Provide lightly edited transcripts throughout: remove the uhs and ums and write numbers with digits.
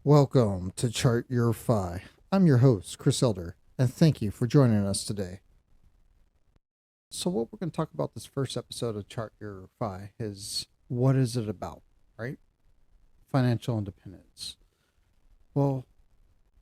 Welcome to Chart Your Fi. I'm your host, Chris Elder, and thank you for joining us today. So, what we're going to talk about this first episode of Chart Your Fi is what is it about, right? Financial independence. Well,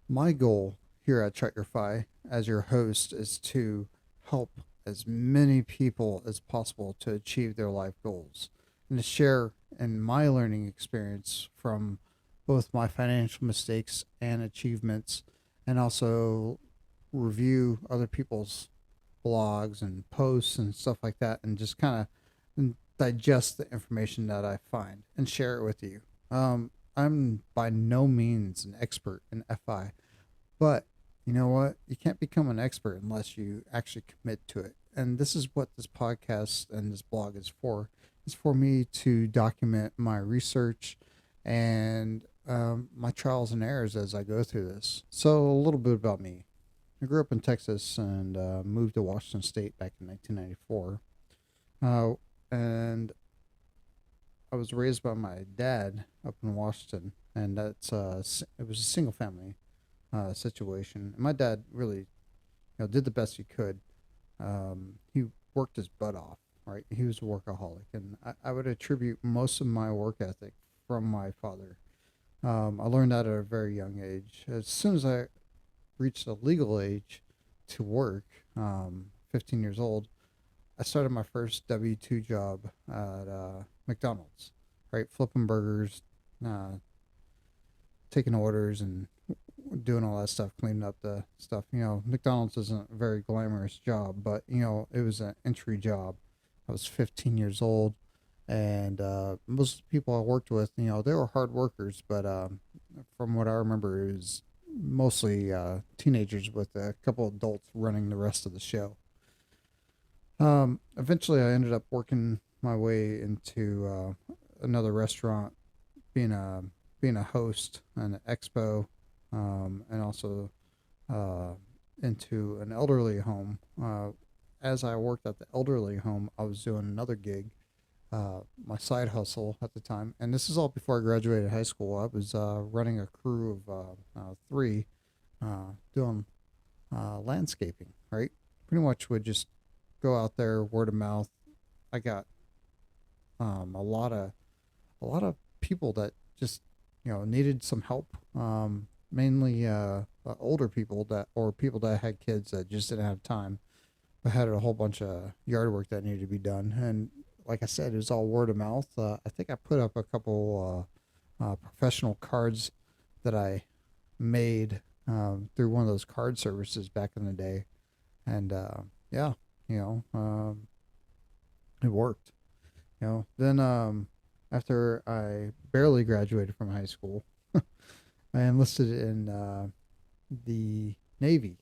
my goal here at Chart Your Fi as your host is to help as many people as possible to achieve their life goals and to share in my learning experience from both my financial mistakes and achievements, and also review other people's blogs and posts and stuff like that, and just kind of digest the information that I find and share it with you. I'm by no means an expert in FI, but you know what? You can't become an expert unless you actually commit to it. And this is what this podcast and this blog is for. It's for me to document my research and my trials and errors as I go through this. So, a little bit about me. I grew up in Texas and moved to Washington State back in 1994. And I was raised by my dad up in Washington, and it was a single family situation. And my dad really, did the best he could. He worked his butt off, right? He was a workaholic, and I would attribute most of my work ethic from my father. I learned that at a very young age. As soon as I reached the legal age to work, 15 years old, I started my first W-2 job at McDonald's, right? Flipping burgers, uh, taking orders, and doing all that stuff, cleaning up the stuff. McDonald's isn't a very glamorous job, but, it was an entry job. I was 15 years old, and most people I worked with, they were hard workers, but from what I remember, it was mostly teenagers with a couple adults running the rest of the show. Eventually, I ended up working my way into another restaurant, being a being a host and an expo, and also uh, into an elderly home. As I worked at the elderly home, I was doing another gig, my side hustle at the time, and this is all before I graduated high school. I was running a crew of three, doing landscaping. Right, pretty much would just go out there, word of mouth. I got a lot of people that just needed some help. Mainly older people that or people that had kids that just didn't have time. I had a whole bunch of yard work that needed to be done, and like I said, it was all word of mouth. I think I put up a couple professional cards that I made through one of those card services back in the day, and yeah, you know, it worked. Then after I barely graduated from high school, I enlisted in the Navy.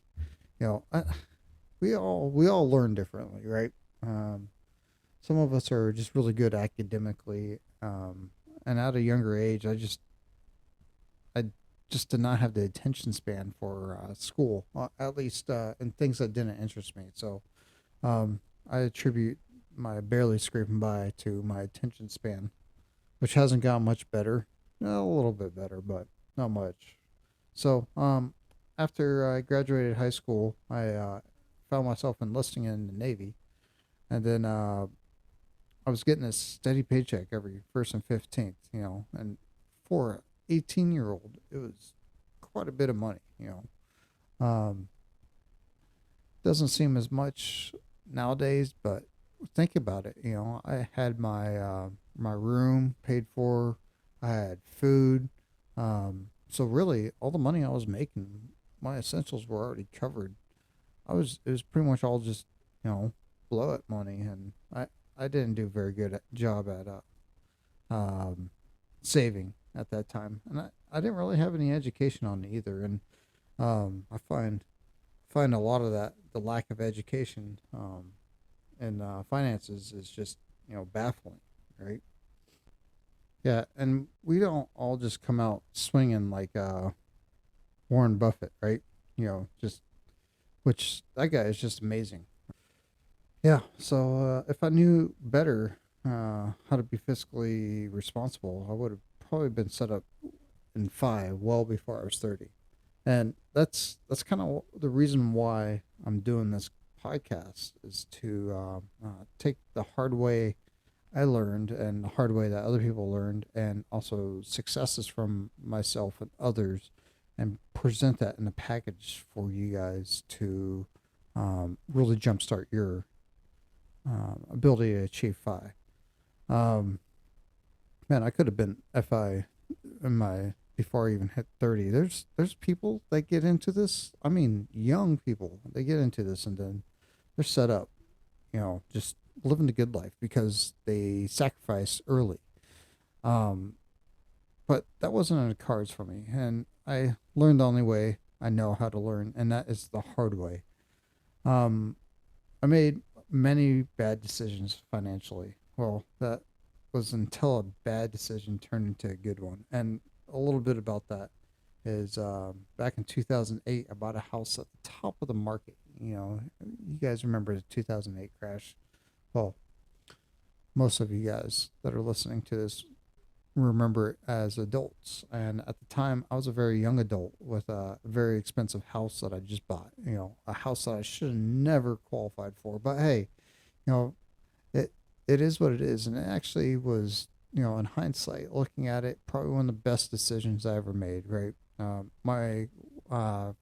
You know, I, we all learn differently, right? Um, some of us are just really good academically, and at a younger age, I just did not have the attention span for school, at least in things that didn't interest me. So I attribute my barely scraping by to my attention span, which hasn't gotten much better. A little bit better, but not much. So after I graduated high school, I found myself enlisting in the Navy, and then I was getting a steady paycheck every first and 15th, and for an 18-year-old, it was quite a bit of money. Doesn't seem as much nowadays, but think about it. I had my room paid for, I had food, so really all the money I was making, my essentials were already covered. It was pretty much all just blow it money, and I didn't do a very good job at saving at that time, and I didn't really have any education on it either, and I find a lot of that the lack of education in finances is just baffling, right? Yeah, and we don't all just come out swinging like Warren Buffett, right? Just which that guy is just amazing. Yeah, so if I knew better how to be fiscally responsible, I would have probably been set up in FI well before I was 30. And that's kind of the reason why I'm doing this podcast is to take the hard way I learned and the hard way that other people learned, and also successes from myself and others, and present that in a package for you guys to really jumpstart your ability to achieve FI. Um, Man, I could have been FI in my before I even hit 30. There's people that get into this. I mean, young people they get into this and then they're set up, just living the good life because they sacrifice early. Um, but that wasn't in the cards for me, and I learned the only way I know how to learn, and that is the hard way. Um, I made many bad decisions financially. Well, that was until a bad decision turned into a good one. And a little bit about that is back in 2008, I bought a house at the top of the market. You guys remember the 2008 crash. Well, most of you guys that are listening to this remember it as adults. And at the time, I was a very young adult with a very expensive house that I just bought. A house that I should have never qualified for. But hey, you know, it it is what it is, and it actually was. In hindsight, looking at it, probably one of the best decisions I ever made. Right, my uh,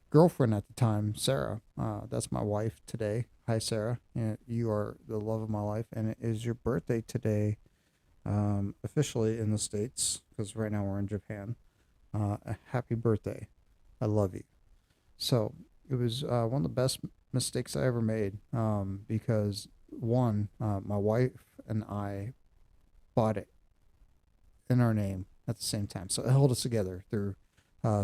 girlfriend at the time, Sarah. That's my wife today. Hi, Sarah. You are the love of my life, and it is your birthday today, officially in the States, because right now we're in Japan. A happy birthday. I love you. So it was one of the best mistakes I ever made, because one, my wife and I bought it in our name at the same time. So it held us together through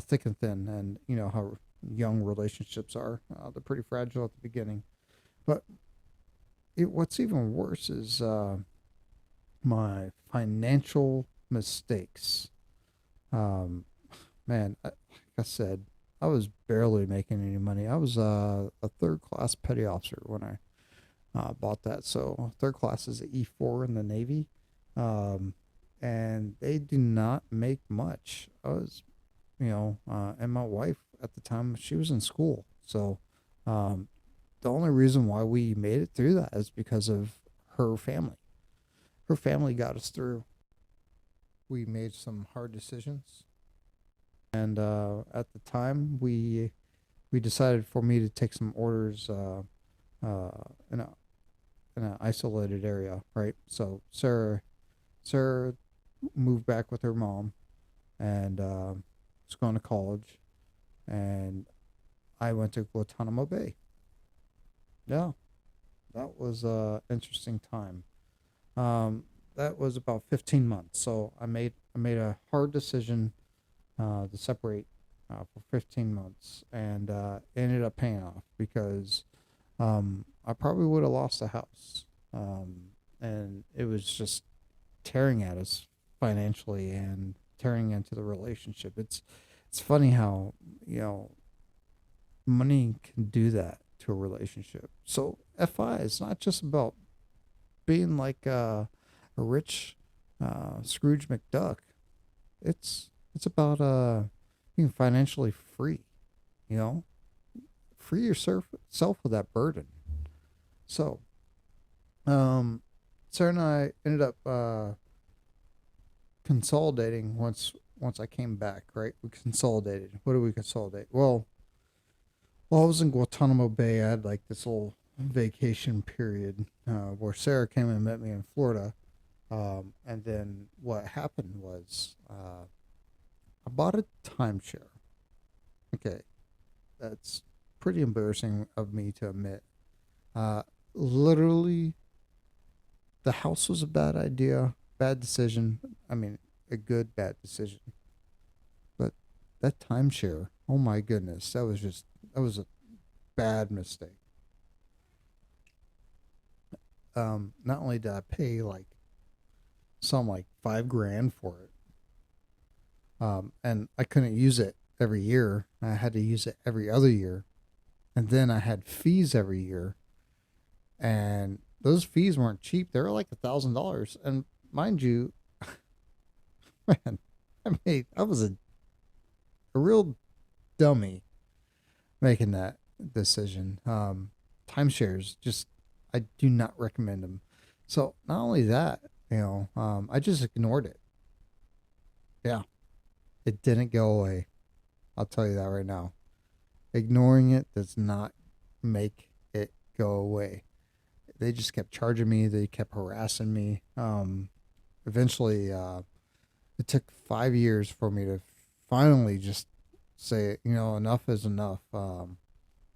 thick and thin. And you know how young relationships are, they're pretty fragile at the beginning. But what's even worse is my financial mistakes. Um, Man, like I said, I was barely making any money. I was a third class petty officer when I bought that. So third class is a E4 in the Navy, um, and they do not make much. I was, and my wife at the time she was in school. So um, the only reason why we made it through that is because of her family. Her family got us through. We made some hard decisions, and at the time we decided for me to take some orders in an isolated area, right? So Sarah moved back with her mom and was going to college, and I went to Guantanamo Bay. Yeah, that was a interesting time. Um, that was about 15 months. So I made a hard decision to separate for 15 months, and ended up paying off because I probably would have lost the house. And it was just tearing at us financially and tearing into the relationship. It's funny how you know money can do that to a relationship. So FI is not just about being like a rich Scrooge McDuck. It's about being financially free. You know, free yourself of that burden. So Sarah and I ended up consolidating once I came back. Right, we consolidated. What did we consolidate? Well, while I was in Guantanamo Bay, I had like this little vacation period where Sarah came and met me in Florida. And then what happened was I bought a timeshare. Okay, that's pretty embarrassing of me to admit. Uh, Literally, the house was a bad idea, bad decision. I mean, a good bad decision. But that timeshare, oh my goodness, that was a bad mistake. Not only did I pay like some like 5 grand for it, and I couldn't use it every year. I had to use it every other year, and then I had fees every year, and those fees weren't cheap. They were like $1,000, and mind you, man. I was a real dummy making that decision. Timeshares, just, I do not recommend them. So not only that, I just ignored it. Yeah, it didn't go away. I'll tell you that right now. Ignoring it does not make it go away. They just kept charging me. They kept harassing me. Eventually, it took 5 years for me to finally just say, enough is enough.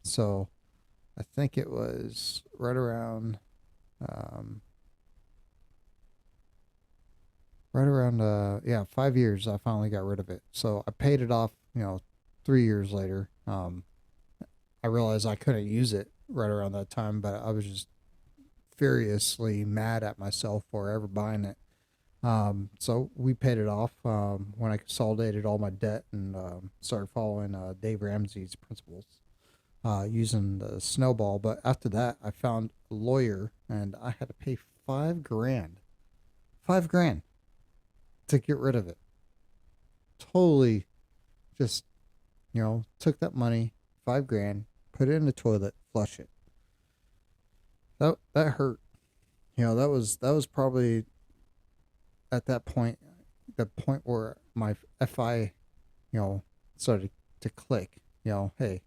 So I think it was um, right around, yeah, 5 years. I finally got rid of it. So I paid it off, 3 years later. I realized I couldn't use it right around that time, but I was just furiously mad at myself for ever buying it. So we paid it off when I consolidated all my debt and started following Dave Ramsey's principles using the snowball. But after that, I found a lawyer and I had to pay 5 grand, 5 grand to get rid of it. Totally just, took that money, 5 grand, put it in the toilet, flush it. That hurt. That was probably at that point, the point where my FI, you know, started to click. Hey,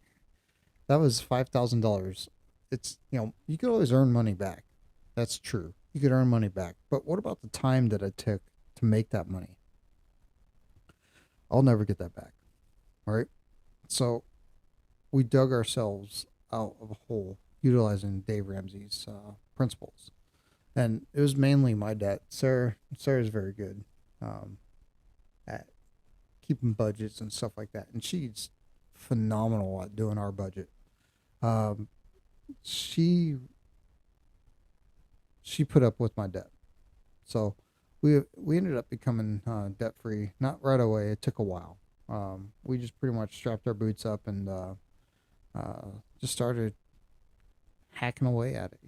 that was $5,000. It's, you could always earn money back. That's true. You could earn money back. But what about the time that it took to make that money? I'll never get that back. All right. So we dug ourselves out of a hole utilizing Dave Ramsey's principles. And it was mainly my dad. Sarah's very good at keeping budgets and stuff like that, and she's phenomenal at doing our budget. Um, she she put up with my debt, so we ended up becoming debt free. Not right away; it took a while. We just pretty much strapped our boots up and just started hacking away at it.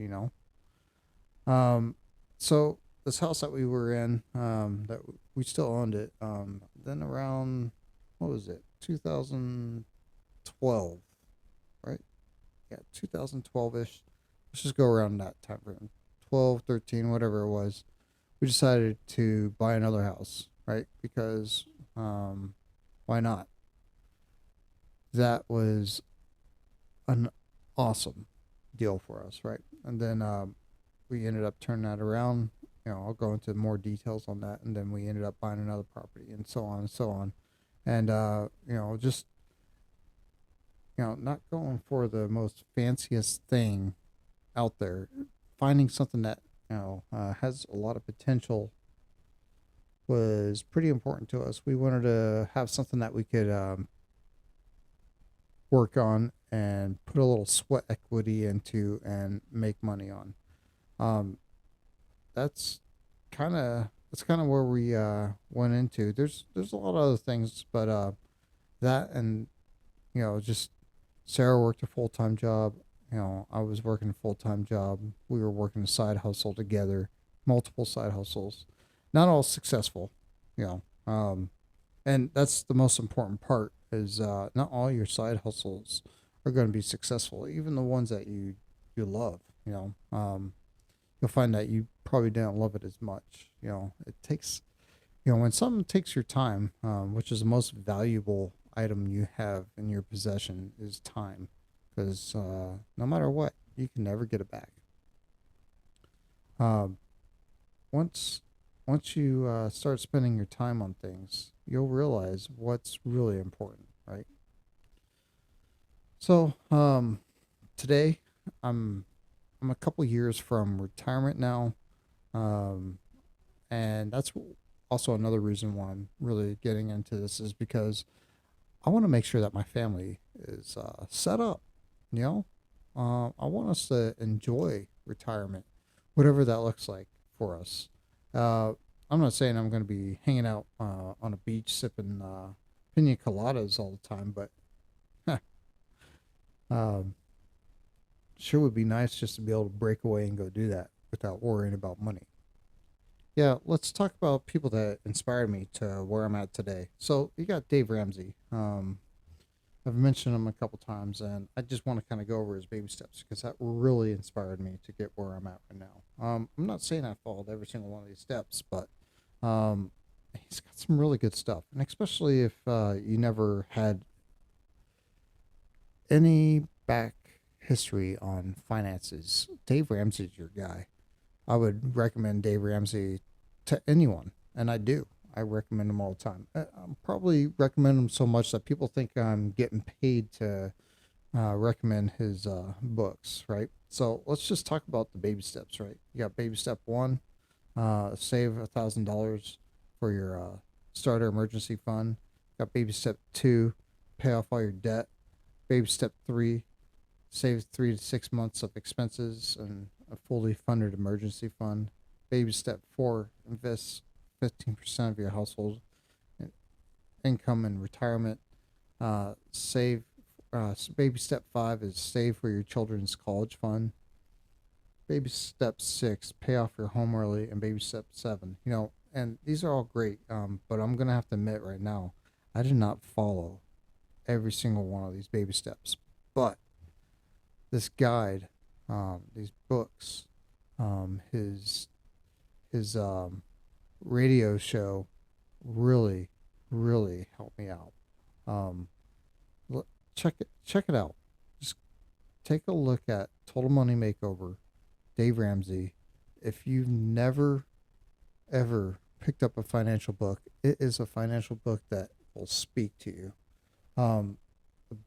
Um, so this house that we were in, that we still owned it. Then around, what was it, 2012, right? Yeah, 2012 ish. Let's just go around that time frame, 12, 13, whatever it was. We decided to buy another house, right? Because why not? That was an awesome deal for us, right? And then we ended up turning that around. I'll go into more details on that, and then we ended up buying another property, and so on and so on. And just not going for the most fanciest thing out there, finding something that has a lot of potential was pretty important to us. We wanted to have something that we could work on and put a little sweat equity into and make money on. Um, that's kind of where we went into. There's a lot of other things, but that and just Sarah worked a full time job. I was working a full time job. We were working a side hustle together, multiple side hustles, not all successful. You know, um, and that's the most important part is not all your side hustles are going to be successful. Even the ones that you love. You'll find that you probably didn't love it as much. It takes, when something takes your time, which is the most valuable item you have in your possession is time, because no matter what, you can never get it back. Um, once once you start spending your time on things, you'll realize what's really important, right? So today, I'm I'm a couple years from retirement now, um, and that's also another reason why I'm really getting into this is because I want to make sure that my family is set up. You know, I want us to enjoy retirement, whatever that looks like for us. Uh, I'm not saying I'm going to be hanging out on a beach sipping pina coladas all the time, but um, sure would be nice just to be able to break away and go do that without worrying about money. Yeah, let's talk about people that inspired me to where I'm at today. So you got Dave Ramsey. I've mentioned him a couple times, and I just want to kind of go over his baby steps because that really inspired me to get where I'm at right now. I'm not saying I followed every single one of these steps, but um, he's got some really good stuff, and especially if you never had any back history on finances, Dave Ramsey's your guy. I would recommend Dave Ramsey to anyone, and I do. I recommend him all the time. I'm probably recommend him so much that people think I'm getting paid to recommend his books, right? So let's just talk about the baby steps, right? You got baby step one, save $1,000 for your starter emergency fund. Got baby step two, pay off all your debt. Baby step three, save 3 to 6 months of expenses and a fully funded emergency fund. Baby step four, invest 15% of your household income in retirement. Save. Baby step five is save for your children's college fund. Baby step six, pay off your home early, and baby step seven, and these are all great. But I'm gonna have to admit right now, I did not follow every single one of these baby steps. But this guide, these books, his radio show really, really helped me out. Um, check it out. Just take a look at Total Money Makeover, Dave Ramsey. If you've never ever picked up a financial book, it is a financial book that will speak to you. The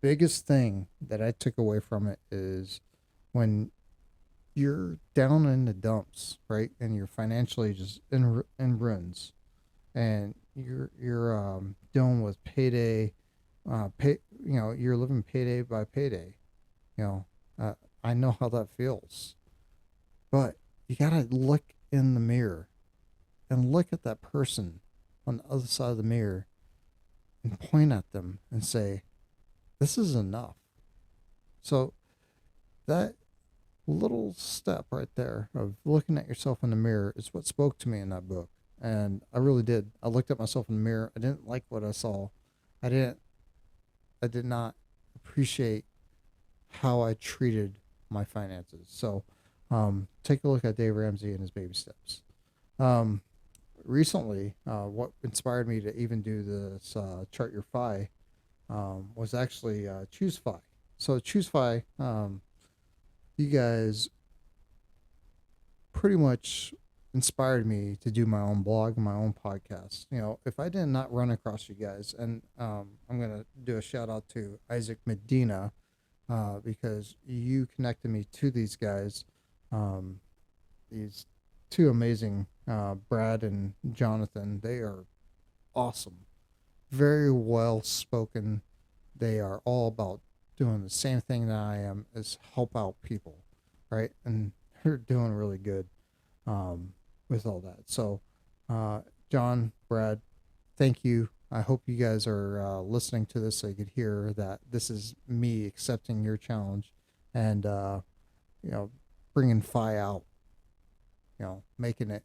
biggest thing that I took away from it is when you're down in the dumps, right, and you're financially just in ruins, and you're dealing with payday, you're living payday by payday. You know, I know how that feels, but you gotta look in the mirror and look at that person on the other side of the mirror and point at them and say, "This is enough." So that little step right there of looking at yourself in the mirror is what spoke to me in that book. And I really did. I looked at myself in the mirror. I didn't like what I saw. I didn't I did not appreciate how I treated my finances. So take a look at Dave Ramsey and his baby steps. Um, Recently, what inspired me to even do this chart your FI was actually Choose FI. So Choose FI, you guys pretty much inspired me to do my own blog and my own podcast. If I did not run across you guys, and I'm gonna do a shout out to Isaac Medina because you connected me to these guys. Um, these two amazing Brad and Jonathan. They are awesome, very well spoken. They are all about doing the same thing that I am, is help out people, right? And they're doing really good with all that. So, John, Brad, thank you. I hope you guys are listening to this so you could hear that this is me accepting your challenge and, you know, bringing Fi out, making it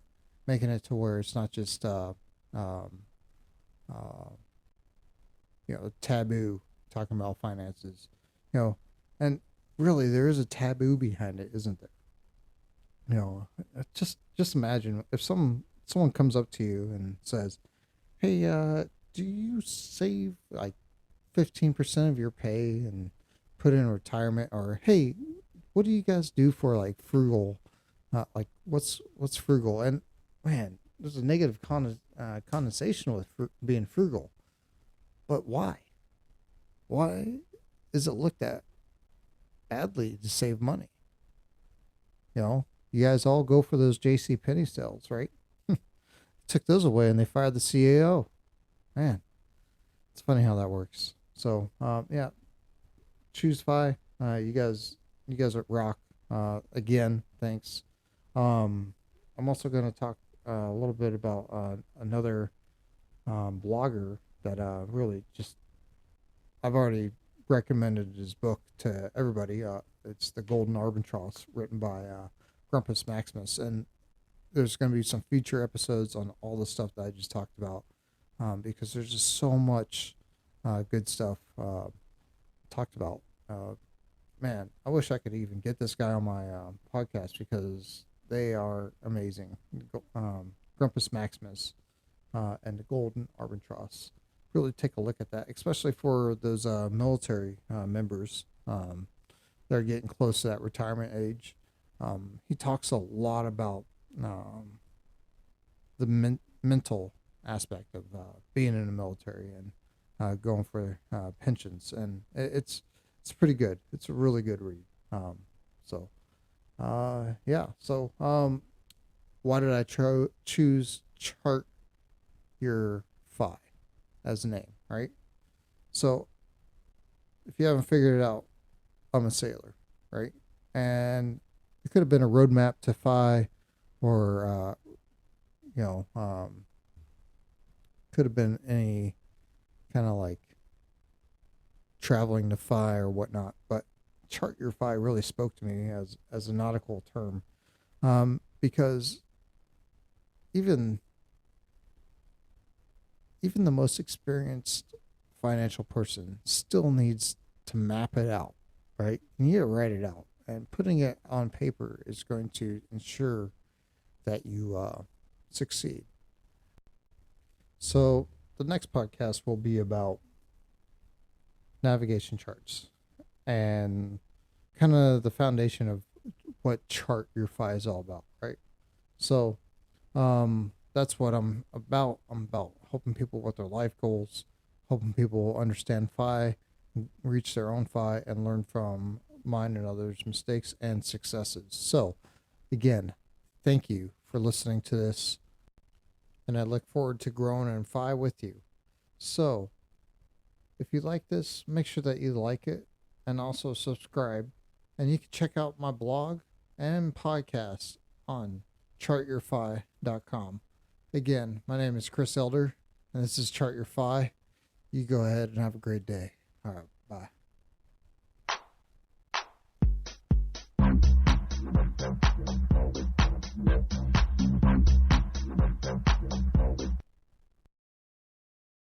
to where it's not just, um, uh, taboo talking about finances, you know, and really there is a taboo behind it, isn't there? Just imagine if someone comes up to you and says, "Hey, do you save like 15% of your pay and put it in retirement?" Or, "Hey, what do you guys do for like frugal? Like what's frugal?" And man, there's a negative connotation with being frugal, but why? Why is it looked at badly to save money? You guys all go for those J.C. Penney sales, right? Took those away and they fired the CAO. Man, it's funny how that works. So, yeah, Choose Fi. You guys are rock. Again, thanks. I'm also going to talk a little bit about another blogger that really just I've already recommended his book to everybody. It's The Golden Arbitrage, written by Grumpus Maximus, and there's going to be some future episodes on all the stuff that I just talked about, because there's just so much good stuff talked about. Man, I wish I could even get this guy on my podcast because they are amazing. Grumpus Maximus and the Golden Albatross. Really take a look at that, especially for those military members that are getting close to that retirement age. He talks a lot about the mental aspect of being in the military and going for pensions, and it's pretty good. It's a really good read. So yeah. So why did I choose Chart Your Fi as a name, right? So if you haven't figured it out, I'm a sailor, right? And it could have been a roadmap to Fi, or could have been any kind of like traveling to Fi or whatnot. But Chart Your Fi really spoke to me as a nautical term, because even the most experienced financial person still needs to map it out, right? You need to write it out, and putting it on paper is going to ensure that you succeed. So the next podcast will be about navigation charts and kind of the foundation of what Chart Your Fi is all about, right? So that's what I'm about. I'm about helping people with their life goals, helping people understand Fi, reach their own Fi, and learn from mine and others' mistakes and successes. So, again, thank you for listening to this, and I look forward to growing in Fi with you. So, if you like this, make sure that you like it and also subscribe. And you can check out my blog and podcast on chartyourfi.com. Again, my name is Chris Elder, and this is Chart Your Fi. You go ahead and have a great day. All right, bye.